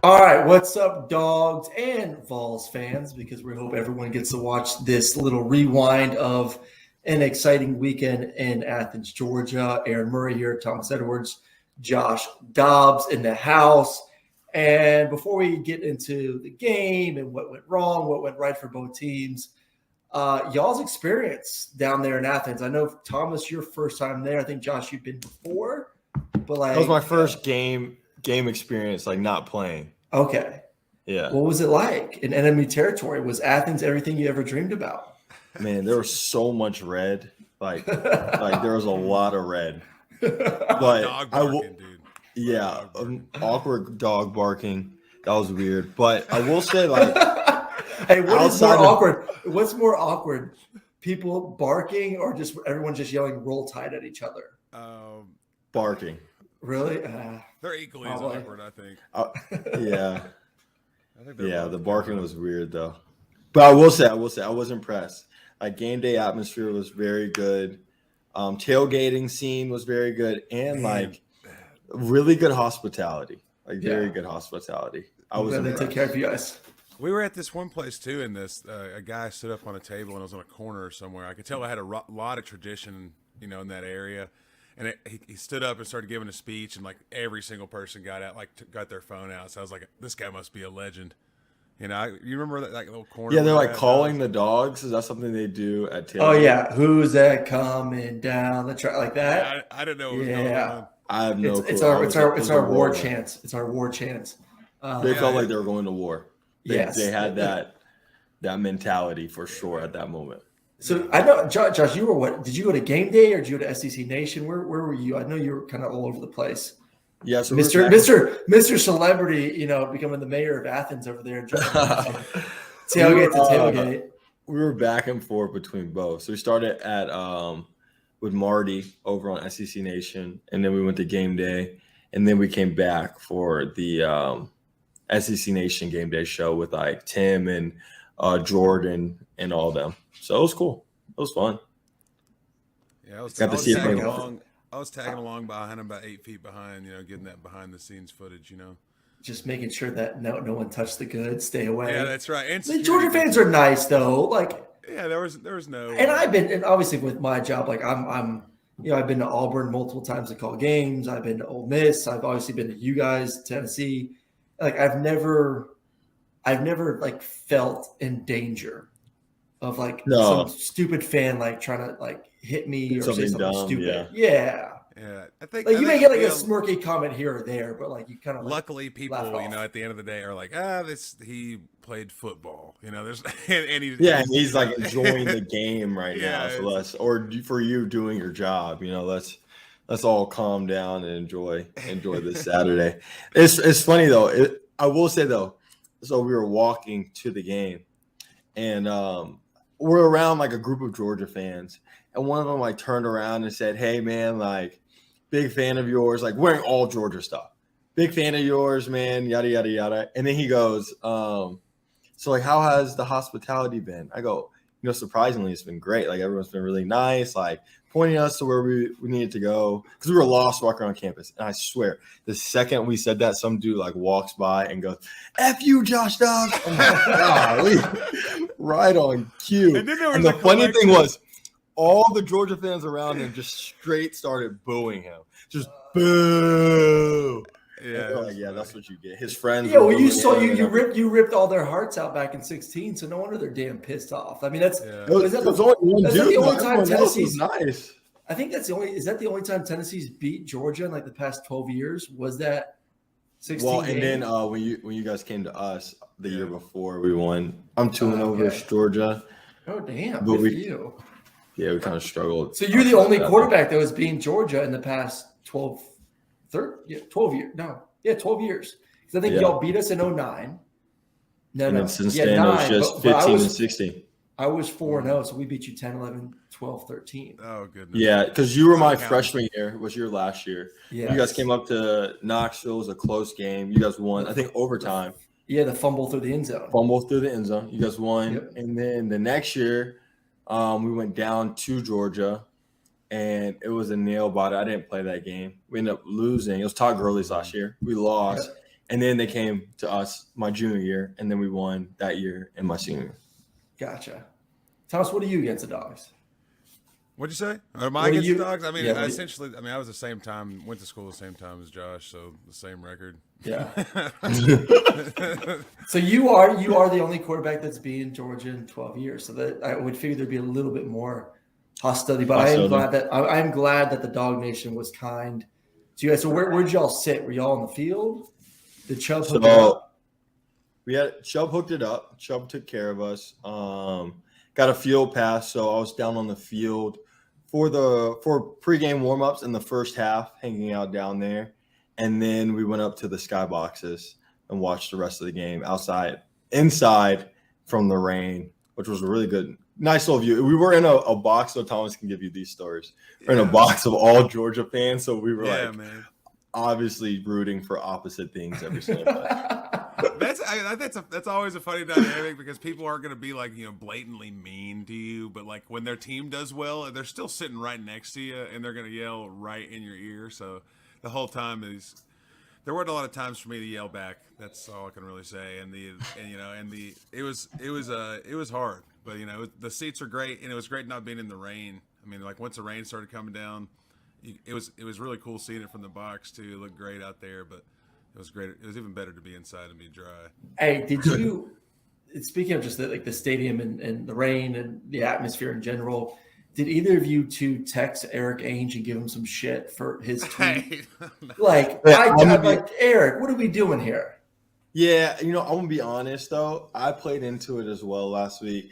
All right, what's up, Dogs and Vols fans? Because we hope everyone gets to watch this little rewind of an exciting weekend in Athens, Georgia. Aaron Murray here, Thomas Edwards, Josh Dobbs in the house. And before we get into the game and what went wrong, what went right for both teams, y'all's experience down there in Athens. I know, Thomas, your first time there. I think, Josh, you've been before. But that was my first game experience, like not playing. Okay. Yeah. What was it like in enemy territory? Was Athens everything you ever dreamed about? Man, there was so much red. Like there was a lot of red. But dog barking, dude. Yeah, awkward dog barking. That was weird. But I will say, like, hey, what's more awkward? What's more awkward? People barking or just everyone just yelling "Roll Tide" at each other? Barking. Really? They're equally as awkward, I think. Yeah. The barking was weird though. But I will say, I was impressed. Like game day atmosphere was very good. Tailgating scene was very good, and like really good hospitality. Like very good hospitality. I was glad they took care of you guys. We were at this one place too, and a guy stood up on a table and was on a corner somewhere. I could tell I had a lot of tradition, in that area. And he stood up and started giving a speech, and like every single person got out, got their phone out. So I was like, "This guy must be a legend." You remember that little corner? Yeah, they're like calling the dogs. Is that something they do at tailgate? Oh yeah, who's that coming down the track like that? Yeah, I didn't know what was going on. I have no clue. It's our war chants. It's our war chants. They felt like they were going to war. They had that mentality for sure at that moment. So I know, Josh, you were what? Did you go to game day or did you go to SEC Nation? Where were you? I know you were kind of all over the place. Yeah, so Mr. Celebrity, becoming the mayor of Athens over there. Tailgate to tailgate. We were back and forth between both. So we started at with Marty over on SEC Nation, and then we went to game day, and then we came back for the SEC Nation game day show with like Tim and Jordan and all of them. So it was cool. It was fun. Yeah, I was tagging along behind him, about 8 feet behind, getting that behind the scenes footage, Just making sure that no one touched the goods, stay away. Yeah, that's right. And the Georgia fans are nice though. There was no. And obviously with my job, I've been to Auburn multiple times to call games. I've been to Ole Miss. I've obviously been to you guys, Tennessee. I've never felt in danger of some stupid fan trying to hit me or say something dumb, stupid. Yeah. I think you may get a smirky comment here or there, but you kind of luckily people at the end of the day are like, he played football, there's and he's like enjoying the game right now. So or for you doing your job, let's all calm down and enjoy this Saturday. It's funny though. I will say though, so we were walking to the game, and we're around a group of Georgia fans, and one of them turned around and said, "Hey man, big fan of yours," wearing all Georgia stuff. Big fan of yours, man, yada yada yada. And then he goes, so how has the hospitality been? I go, surprisingly, it's been great. Everyone's been really nice, pointing us to where we needed to go, because we were lost walking around campus. And I swear, the second we said that, some dude walks by and goes, "F you, Josh Dobbs." I'm golly, right on cue. And the funny thing was, all the Georgia fans around him just straight started booing him. Just boo. Yeah, that's what you get. His friends. Yeah, well, you ripped all their hearts out back in 2016, so no wonder they're damn pissed off. I mean, that's the only time Tennessee's nice. I think is that the only time Tennessee's beat Georgia in the past 12 years? Was that 16? Well, and then when you guys came to us the year before, we won. I'm 2-0 versus Georgia. Oh damn! Good for you. Yeah, we kind of struggled. So you're the only quarterback that was beating Georgia in the past 12 years. 12 years. Because I think y'all beat us in 2009. No. Since then, it was just 15 and 16. I was 4-0, so we beat you 10, 11, 12, 13. Oh, goodness. Yeah, because you were my freshman year. It was your last year. Yeah. You guys came up to Knoxville. It was a close game. You guys won, I think, overtime. Yeah, the fumble through the end zone. You guys won. Yep. And then the next year, we went down to Georgia, and it was a nail biter. I didn't play that game. We ended up losing. It was Todd Gurley's last year. We lost. And then they came to us my junior year, and then we won that year in my senior year. Gotcha. Thomas, what are you against the Dogs? What'd you say? Am I against the Dogs? I mean, yeah, essentially, I was the same time, went to school the same time as Josh, so the same record. Yeah. So you are the only quarterback that's been in Georgia in 12 years. So that I would figure there'd be a little bit more hostility. But I'm glad that the Dog Nation was kind to you guys. So where'd y'all sit? Were y'all on the field? Did Chubb hook it up? Chubb hooked it up. Chubb took care of us. Got a field pass, so I was down on the field for pregame warmups in the first half, hanging out down there, and then we went up to the skyboxes and watched the rest of the game inside from the rain, which was a really good, nice little view. We were in a box, so Thomas can give you these stories. We're in a box of all Georgia fans, so we were obviously rooting for opposite things every single day. That's always a funny dynamic because people aren't going to be like, blatantly mean to you, but like when their team does well, they're still sitting right next to you and they're going to yell right in your ear. So the whole time there weren't a lot of times for me to yell back. That's all I can really say. It was hard, but the seats are great and it was great not being in the rain. I mean, like once the rain started coming down, it was really cool seeing it from the box too. It looked great out there, but it was great. It was even better to be inside and be dry. Hey, did you? Speaking of just the stadium and the rain and the atmosphere in general, did either of you two text Eric Ainge and give him some shit for his tweet? I'm like, Eric, what are we doing here? Yeah, I'm gonna be honest though. I played into it as well last week.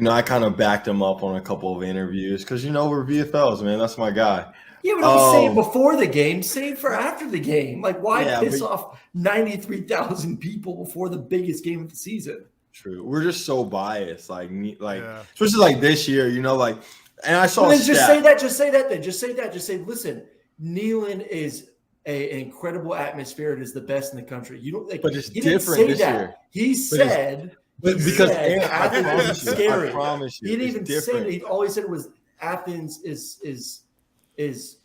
I kind of backed him up on a couple of interviews because we're VFLs, man. That's my guy. Yeah, but don't say it before the game. Say it for after the game. Like, why piss off 93,000 people before the biggest game of the season? True. We're just so biased. Especially like this year, and I saw just say that. Just say that. Just say, listen, Neyland is an incredible atmosphere. It is the best in the country. You don't but it's different this year. He said because Athens is scary. I promise you. He didn't even say it. He always said it was Athens is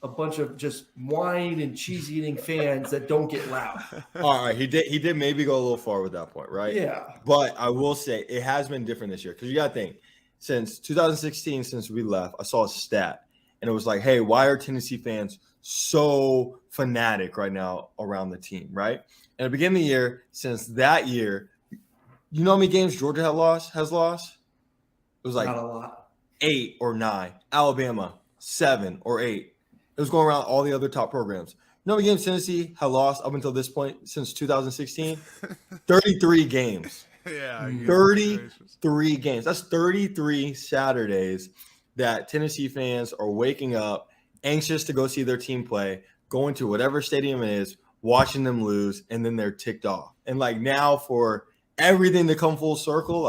a bunch of just wine and cheese eating fans that don't get loud. All right, he did maybe go a little far with that point, right? Yeah. But I will say it has been different this year because you got to think since 2016, since we left, I saw a stat and it was like, hey, why are Tennessee fans so fanatic right now around the team, right? And at the beginning of the year, since that year, you know how many games Georgia has lost? It was like not a lot. 8 or 9. Alabama 7 or 8. It was going around all the other top programs. You know how many games Tennessee had lost up until this point since 2016? 33 games. Yeah. 33 games. That's 33 Saturdays that Tennessee fans are waking up, anxious to go see their team play, going to whatever stadium it is, watching them lose, and then they're ticked off. And now for everything to come full circle,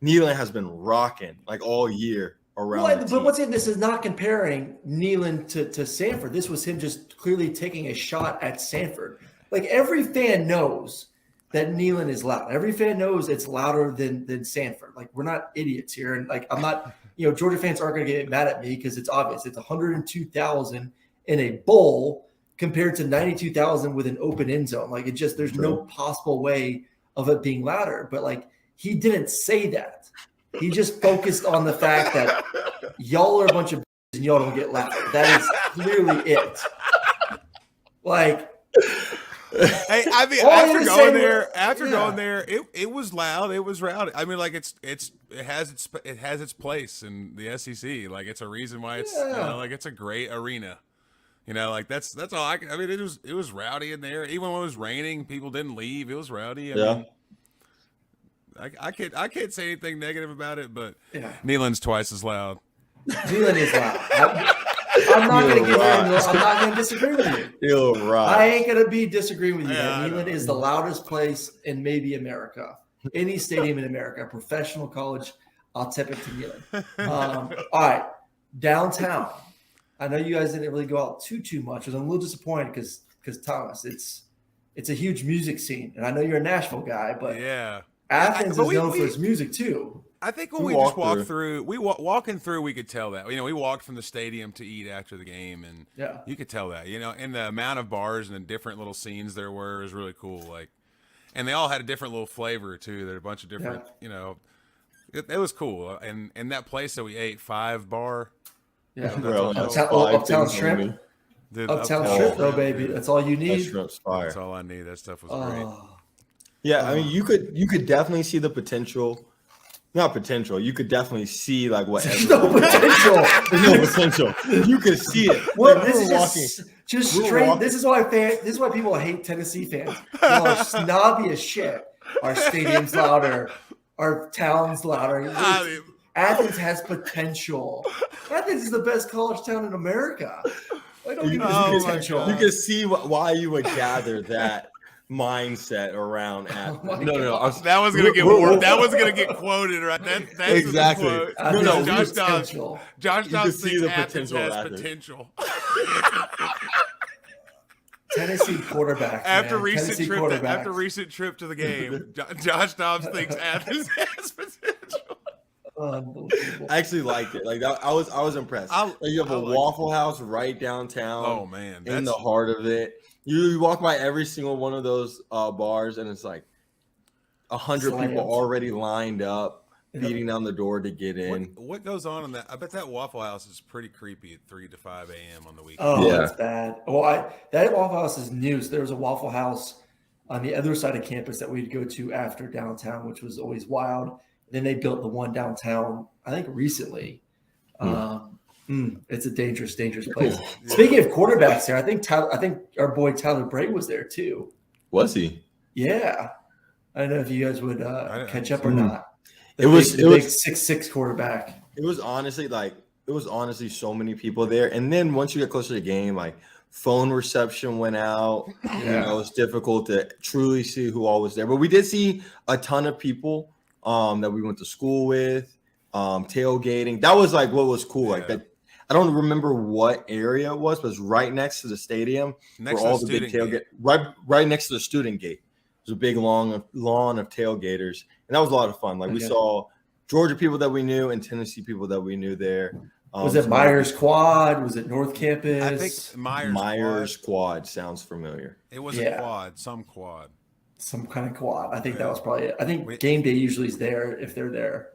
Neyland has been rocking all year. But this is not comparing Neyland to Sanford. This was him just clearly taking a shot at Sanford. Every fan knows that Neyland is loud. Every fan knows it's louder than Sanford. We're not idiots here. And I'm not, Georgia fans aren't going to get mad at me because it's obvious. It's 102,000 in a bowl compared to 92,000 with an open end zone. There's no possible way of it being louder. But he didn't say that. He just focused on the fact that y'all are a bunch of and y'all don't get loud. That is clearly it. Hey, I mean, after going there, it was loud. It was rowdy. I mean, it has its place in the SEC. It's a reason why it's it's a great arena. That's all. I mean, it was rowdy in there. Even when it was raining, people didn't leave. It was rowdy. I mean, I can't say anything negative about it, but Neyland's twice as loud. Neyland is loud. I'm not going to give I'm not going to disagree with you. I ain't going to be disagreeing with you. Neyland is the loudest place in maybe America. Any stadium in America, professional, college, I'll tip it to Neyland. All right, downtown. I know you guys didn't really go out too much. I'm a little disappointed because Thomas, it's a huge music scene, and I know you're a Nashville guy, but yeah. Athens is known for its music too. I think when we just walked through, walking through, we could tell that. We walked from the stadium to eat after the game, and you could tell that. And the amount of bars and the different little scenes there were is really cool. Like, and they all had a different little flavor too. There were a bunch of different, it was cool. And that place that we ate, 5 Bar. Yeah, Uptown Shrimp. Dude, Uptown Shrimp, though, baby. That's all you need. That shrimp's fire. That's all I need. That stuff was great. Yeah, I mean, you could definitely see the potential. Not potential. You could definitely see like what. There's no potential. There's no potential. You could see it. Well, like, this is just straight. This is why people hate Tennessee fans. Y'all are snobby as shit. Our stadium's louder. Our town's louder. Athens has potential. Athens is the best college town in America. I don't potential. You can see why you would gather that mindset around Athens. No. That was gonna get more. That was gonna get quoted, right? That's exactly. No. Josh Dobbs thinks Athens has potential. Tennessee quarterback. After recent trip to the game, Josh Dobbs thinks Athens has potential. I actually liked it. Like I was impressed. You have a Waffle House right downtown. Oh man, in the heart of it. You walk by every single one of those bars, and it's like 100 people already lined up, beating down the door to get in. What goes on in that? I bet that Waffle House is pretty creepy at 3 to 5 a.m. on the weekend. Oh, yeah. That's bad. Well, that Waffle House is new. So there was a Waffle House on the other side of campus that we'd go to after downtown, which was always wild. Then they built the one downtown, I think, recently. It's a dangerous place. Cool. Speaking of quarterbacks there, I think our boy Tyler Bray was there too. Was he? Yeah. I don't know if you guys would catch up or not. It was big 6'6" quarterback. It was honestly so many people there. And then once you get closer to the game, like phone reception went out. It was difficult to truly see who all was there. But we did see a ton of people that we went to school with, tailgating. That was like what was cool. Like that. I don't remember what area it was, but it's right next to the stadium where all the big tailgate. Right next to the student gate. There's a big lawn of tailgaters, and that was a lot of fun. Like we saw Georgia people that we knew and Tennessee people that we knew there. Was it Myers Quad? Was it North Campus? I think Myers Quad sounds familiar. It was a quad, some kind of quad. I think that was probably it. I think game day usually is there if they're there.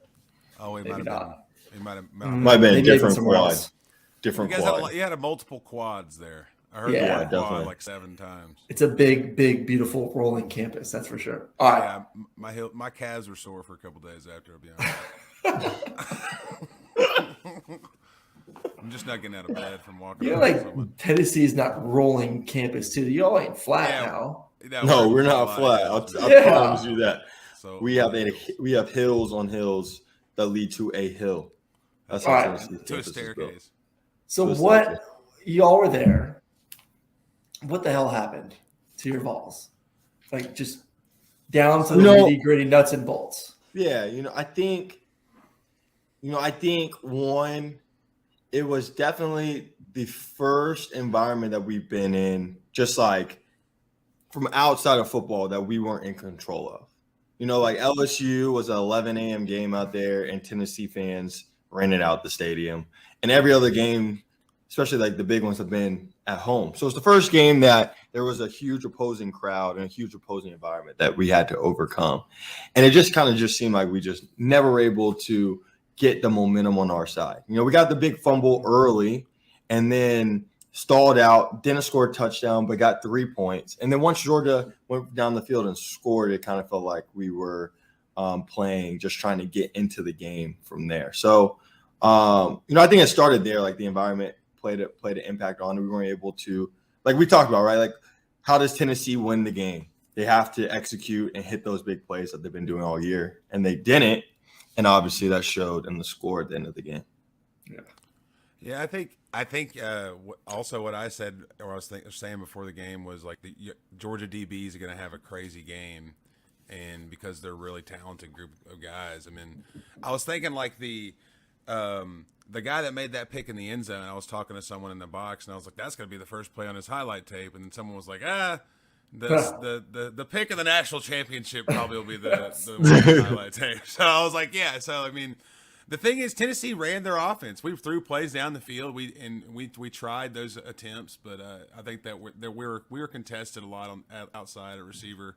Oh, it might have been. Might have been different quad. Different quad. You had multiple quads there. I heard quad like 7 times. It's a big, beautiful rolling campus. That's for sure. All right. Yeah, my calves were sore for a couple days after. I'll be honest. I'm just not getting out of bed from walking. You know, like Tennessee's not rolling campus too. Y'all ain't flat now. No, we're not flat. I promise you that. So we have hills on hills that lead to a hill. That's how Tennessee to a staircase. So what? Y'all were there. What the hell happened to your Vols? Like just down to the nitty-gritty nuts and bolts. Yeah, I think one, it was definitely the first environment that we've been in, just like from outside of football, that we weren't in control of. Like LSU was an 11 a.m. game out there, and Tennessee fans rented out the stadium. And every other game, especially like the big ones, have been at home. So it's the first game that there was a huge opposing crowd and a huge opposing environment that we had to overcome. And it just kind of seemed like we just never were able to get the momentum on our side. We got the big fumble early and then stalled out, didn't score a touchdown, but got 3 points. And then once Georgia went down the field and scored, it kind of felt like we were playing, just trying to get into the game from there. So, I think it started there. Like the environment played an impact on it. We weren't able to, like we talked about, right? Like, how does Tennessee win the game? They have to execute and hit those big plays that they've been doing all year, and they didn't. And obviously, that showed in the score at the end of the game. Yeah, I think also what I said, or I was saying before the game, was like the Georgia DBs are going to have a crazy game, and because they're a really talented group of guys. I mean, I was thinking like the guy that made that pick in the end zone. I was talking to someone in the box, and I was like, "That's going to be the first play on his highlight tape." And then someone was like, the pick of the national championship probably will be the highlight tape. So I was like, yeah. So I mean, the thing is, Tennessee ran their offense. We threw plays down the field. We tried those attempts, but I think that we were contested a lot outside at receiver,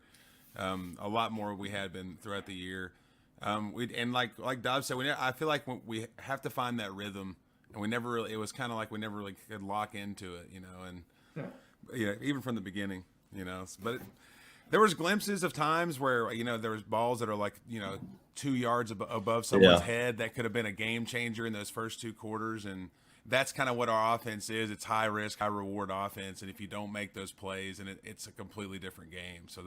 a lot more we had been throughout the year. Like Dobbs said, I feel like we have to find that rhythm, and we never really. It was kind of like we never really could lock into it, and even from the beginning. But there was glimpses of times where there was balls that are like 2 yards above someone's head that could have been a game changer in those first 2 quarters, and that's kind of what our offense is. It's high risk, high reward offense, and if you don't make those plays, and it's a completely different game. So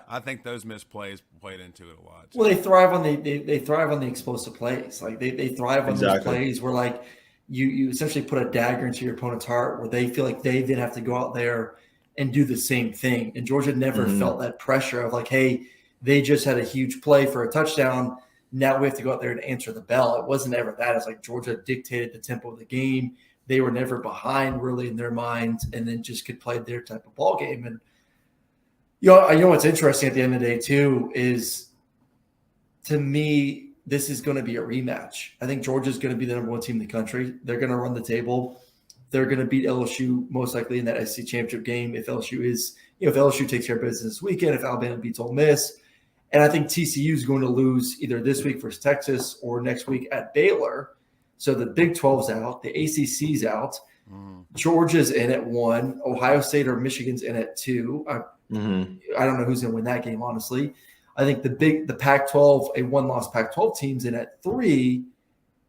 I think those missed plays played into it a lot. Well, they thrive on they thrive on the explosive plays. Like they thrive on those plays where like you essentially put a dagger into your opponent's heart, where they feel like they then have to go out there and do the same thing. And Georgia never felt that pressure of like, hey, they just had a huge play for a touchdown. Now we have to go out there and answer the bell. It wasn't ever that. It's like Georgia dictated the tempo of the game. They were never behind really in their minds, and then just could play their type of ball game. And what's interesting at the end of the day too is, to me, this is going to be a rematch. I think Georgia's going to be the number 1 team in the country. They're going to run the table. They're going to beat LSU most likely in that SEC championship game if LSU takes care of business this weekend, if Alabama beats Ole Miss. And I think TCU is going to lose either this week versus Texas or next week at Baylor. So the Big 12's out. The ACC's out. Georgia's in at 1. Ohio State or Michigan's in at 2. I don't know who's going to win that game, honestly. I think the Pac-12, a 1-loss Pac-12 team's in at 3.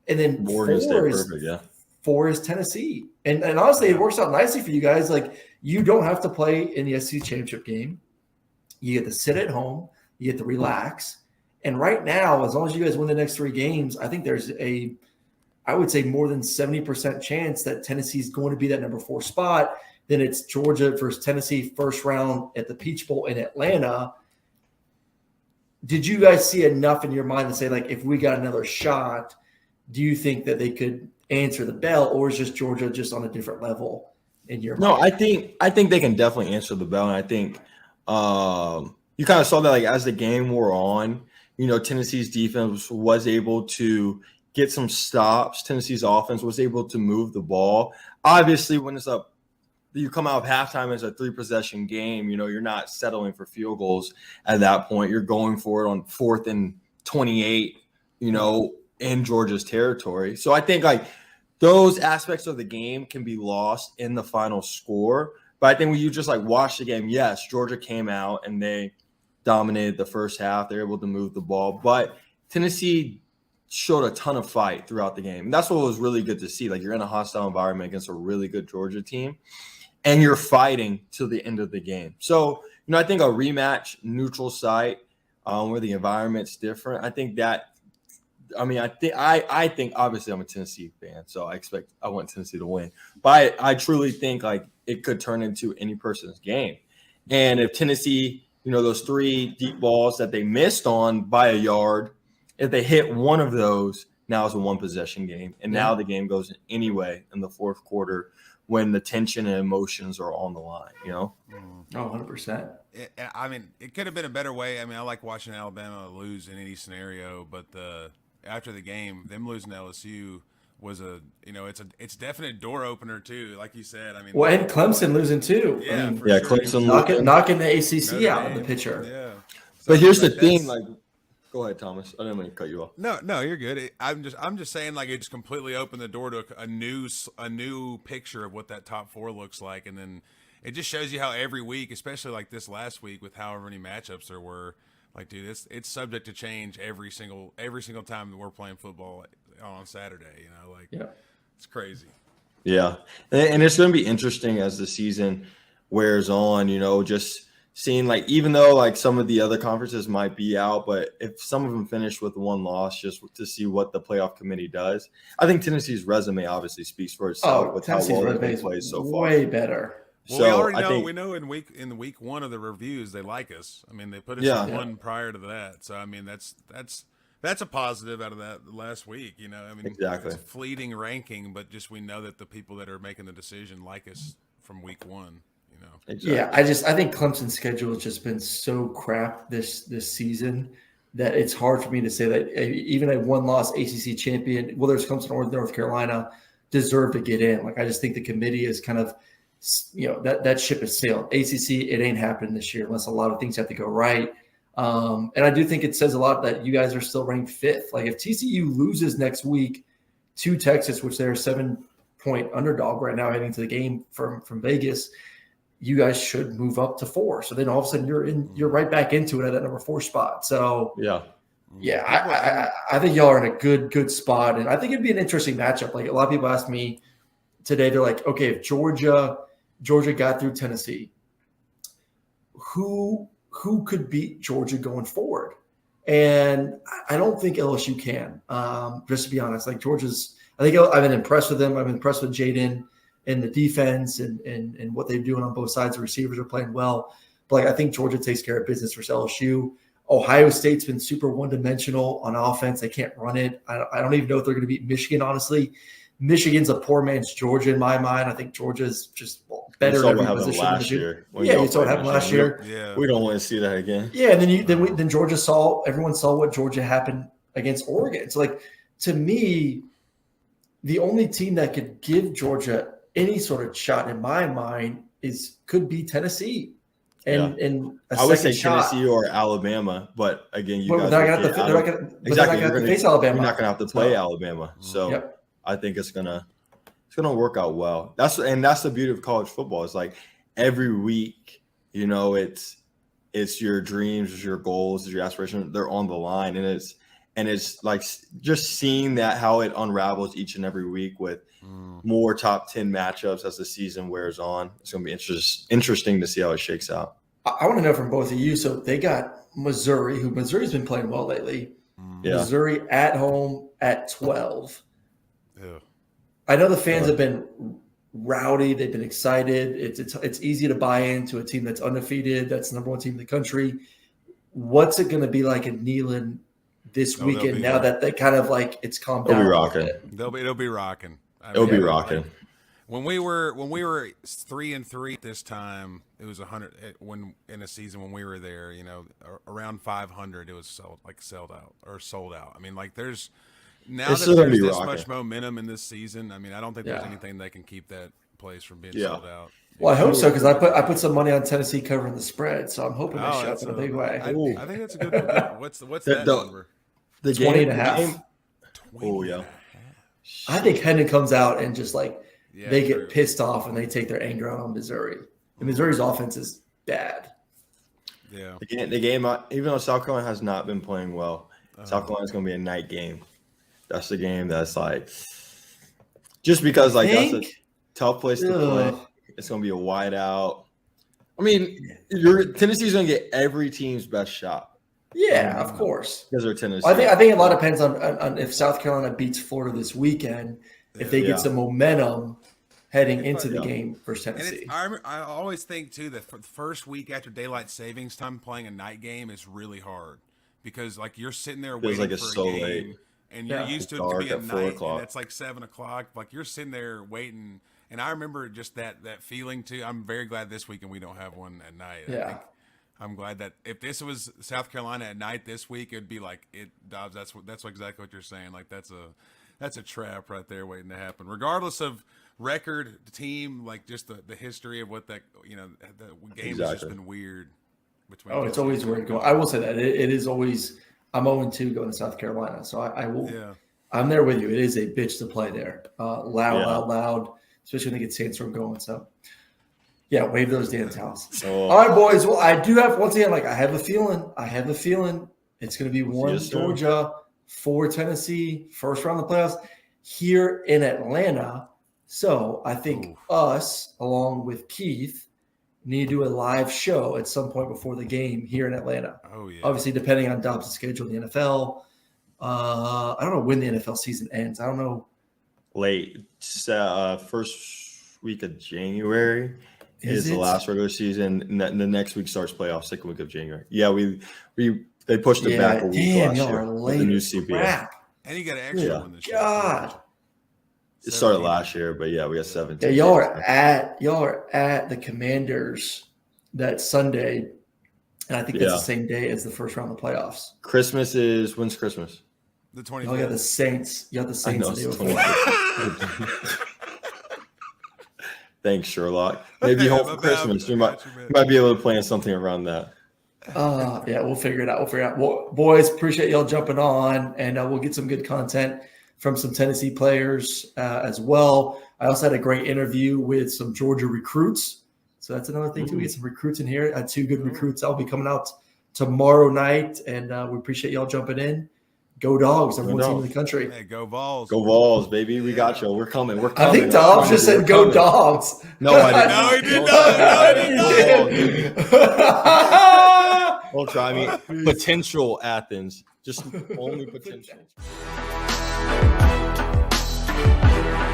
And then 4 is Tennessee. And honestly, it works out nicely for you guys. Like, you don't have to play in the SEC championship game. You get to sit at home. You get to relax. And right now, as long as you guys win the next 3 games, I think there's I would say more than 70% chance that Tennessee's going to be that number 4 spot. Then it's Georgia versus Tennessee first round at the Peach Bowl in Atlanta. Did you guys see enough in your mind to say, like, if we got another shot, do you think that they could answer the bell, or is just Georgia just on a different level in your mind? No, I think they can definitely answer the bell, and I think you kind of saw that like as the game wore on, Tennessee's defense was able to get some stops. Tennessee's offense was able to move the ball. Obviously, when it's up, you come out of halftime as a 3-possession game, you're not settling for field goals at that point. You're going for it on 4th and 28, in Georgia's territory. So I think like those aspects of the game can be lost in the final score. But I think when you just like watch the game, yes, Georgia came out and they dominated the first half. They're able to move the ball, but Tennessee showed a ton of fight throughout the game. And that's what was really good to see. Like, you're in a hostile environment against a really good Georgia team, and you're fighting till the end of the game. So, I think a rematch, neutral site, where the environment's different. I think obviously I'm a Tennessee fan, so I want Tennessee to win. But I truly think like it could turn into any person's game. And if Tennessee, those 3 deep balls that they missed on by a yard, if they hit one of those, now it's a 1-possession game. And now the game goes anyway in the 4th quarter when the tension and emotions are on the line, Oh, 100%. I mean, it could have been a better way. I mean, I like watching Alabama lose in any scenario, but after the game, them losing to LSU was it's definite door opener too, like you said. I mean, and Clemson losing too. Yeah, sure. Clemson knocking the ACC out of the picture. Yeah, but here's the thing, like, go ahead, Thomas. I didn't mean to cut you off. No, you're good. I'm just saying, like, it just completely opened the door to a new picture of what that top 4 looks like, and then it just shows you how every week, especially like this last week with however many matchups there were. Like, dude, it's subject to change every single time that we're playing football on Saturday. It's crazy. Yeah, and it's going to be interesting as the season wears on. Just seeing like, even though like some of the other conferences might be out, but if some of them finish with 1 loss, just to see what the playoff committee does. I think Tennessee's resume obviously speaks for itself with Tennessee's how well they played so far. Way better. Well, so we know in week 1 of the reviews they like us. I mean, they put us in 1 prior to that. So I mean, that's a positive out of that last week. I mean, exactly. It's a fleeting ranking, but just we know that the people that are making the decision like us from week 1. Exactly. Yeah, I think Clemson's schedule has just been so crap this season that it's hard for me to say that even a one-loss ACC champion, whether it's Clemson or North Carolina, deserve to get in. Like I just think the committee is kind of, that ship has sailed. ACC, it ain't happening this year unless a lot of things have to go right. And I do think it says a lot that you guys are still ranked 5th. Like if TCU loses next week to Texas, which they're a 7-point underdog right now heading to the game from Vegas, you guys should move up to 4. So then all of a sudden you're right back into it at that number 4 spot. So I think y'all are in a good spot. And I think it'd be an interesting matchup. Like a lot of people ask me today, they're like, okay, if Georgia got through Tennessee, who could beat Georgia going forward? And I don't think LSU can, just to be honest. Like I've been impressed with them. I've been impressed with Jaden and the defense and what they're doing on both sides. The receivers are playing well. But like I think Georgia takes care of business versus LSU. Ohio State's been super one-dimensional on offense. They can't run it. I don't even know if they're going to beat Michigan, honestly. Michigan's a poor man's Georgia in my mind. I think Georgia's just better at every position. Last year. Yeah, you saw what happened last year. Yeah. We don't want to see that again. Yeah, and then Georgia everyone saw what Georgia happened against Oregon. So like to me, the only team that could give Georgia any sort of shot in my mind could be Tennessee. And I would say Tennessee or Alabama, but again, they're not going to have to face Alabama. You're not going to have to play Alabama. So I think it's gonna work out well. That's the beauty of college football. It's like every week, it's your dreams, it's your goals, it's your aspirations. They're on the line, and it's like just seeing that how it unravels each and every week with more top 10 matchups as the season wears on. It's going to be interesting to see how it shakes out. I want to know from both of you. So they got Missouri's been playing well lately. Yeah. Missouri at home at 12. Yeah. I know the fans have been rowdy. They've been excited. It's easy to buy into a team that's undefeated. That's the number 1 team in the country. What's it going to be like in Neyland this weekend now that they kind of like it's calmed down? It'll be rocking. It'll be rocking. It'll be rocking. When we were 3-3 this time, it was 100 when in a season when we were there, around 500 it was sold out. I mean, like there's there's this much momentum in this season. I mean, I don't think there's anything that can keep that place from being sold out. Well, I hope so because I put some money on Tennessee covering the spread, so I'm hoping they shut up in a big way. I think that's a good. What's that number? The 20.5. Oh yeah. I think Hendon comes out and just they get pissed off and they take their anger out on Missouri. And Missouri's offense is bad. Yeah. The game, even though South Carolina has not been playing well, South Carolina's going to be a night game. That's the game that's just because that's a tough place to play. It's going to be a wide out. I mean, Tennessee's going to get every team's best shot. Yeah, of course. Because they're Tennessee. I think a lot depends on if South Carolina beats Florida this weekend, if they get some momentum heading into the game versus Tennessee. I always think, too, that for the first week after daylight savings time, playing a night game is really hard because, you're sitting there waiting for a game. Late. And you're used to it to be at night, and it's 7 o'clock. You're sitting there waiting. And I remember just that feeling, too. I'm very glad this weekend we don't have one at night. Yeah. I'm glad that if this was South Carolina at night this week, it'd be Dobbs. That's exactly what you're saying. That's a trap right there waiting to happen. Regardless of record, team, just the history of what the game has just been weird. It's always weird going. I will say that it is always. I'm 0-2 going to South Carolina, so I will. Yeah. I'm there with you. It is a bitch to play there. Loud, especially when they get Sandstorm going. So. Yeah, wave those damn towels. All right, boys. Well, I do have once again. I have a feeling. It's going to be 1 Georgia, 4 Tennessee, first round of the playoffs here in Atlanta. So I think us, along with Keith, need to do a live show at some point before the game here in Atlanta. Oh yeah. Obviously, depending on Dobbs' schedule in the NFL. I don't know when the NFL season ends. I don't know. Late first week of January. Is the last regular season, and the next week starts playoffs, second week of January. Yeah, they pushed it back a week last year with the new CPL. And you got an extra one this year. God. It started 17. last year, but yeah, we got 17. Yeah, y'all are at the Commanders that Sunday, and I think that's the same day as the first round of the playoffs. When's Christmas? The 25th. Y'all got the Saints. You got the Saints the day it's before. Thanks, Sherlock. Maybe home for Christmas. We might be able to plan something around that. Yeah, we'll figure it out. Well, boys, appreciate y'all jumping on, and we'll get some good content from some Tennessee players as well. I also had a great interview with some Georgia recruits. So that's another thing, too. We get some recruits in here. I had 2 good recruits. I'll be coming out tomorrow night, and we appreciate y'all jumping in. Go Dogs, number 1 team in the country. Hey, go Vols. Go Vols, baby. We got you. We're coming. I think Dobbs just said go Dogs. No, I didn't. No, he did not. No, he did. Don't try me. Potential Athens. Just only potential.